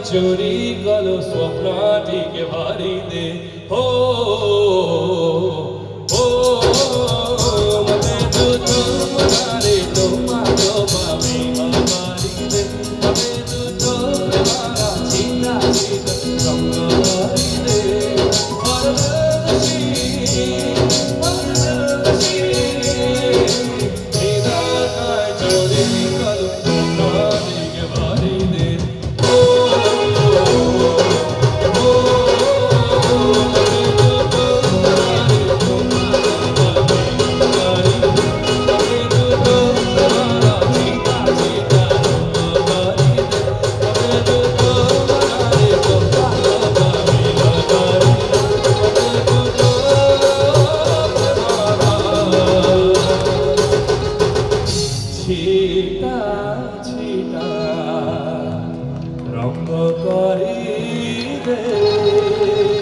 चोरी गलो स्वप्न टिके भरिदे हो हो मते तुझो मनारे तो मारो बाबे भरिदे मते तुझो प्रेमारा सीता सीता रंग भरिदे निदा काय चोरी गलो स्वप्न टिके भरिदे रंग करी दे